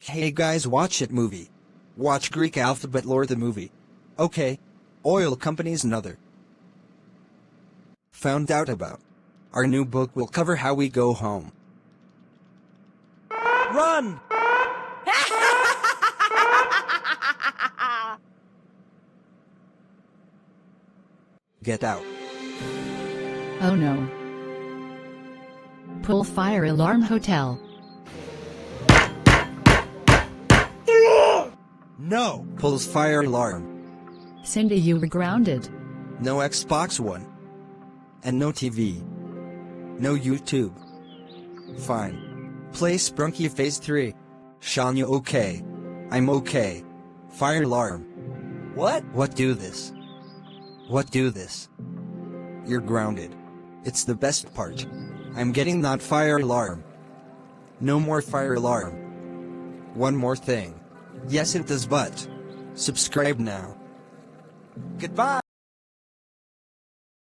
Hey guys, watch it movie. Watch Greek alphabet lore the movie. Okay. Oil companies another. Found out about. Our new book will cover how we go home. Run! Get out. Oh no. Pull fire alarm hotel. No! Pulls fire alarm. Cindy, you were grounded. No Xbox One. And no TV. No YouTube. Fine. Play Sprunky Phase 3. Sean, you okay? I'm okay. Fire alarm. What? What do this? What do this? You're grounded. It's the best part. I'm getting that fire alarm. No more fire alarm. One more thing. Yes it does, but subscribe now. Goodbye.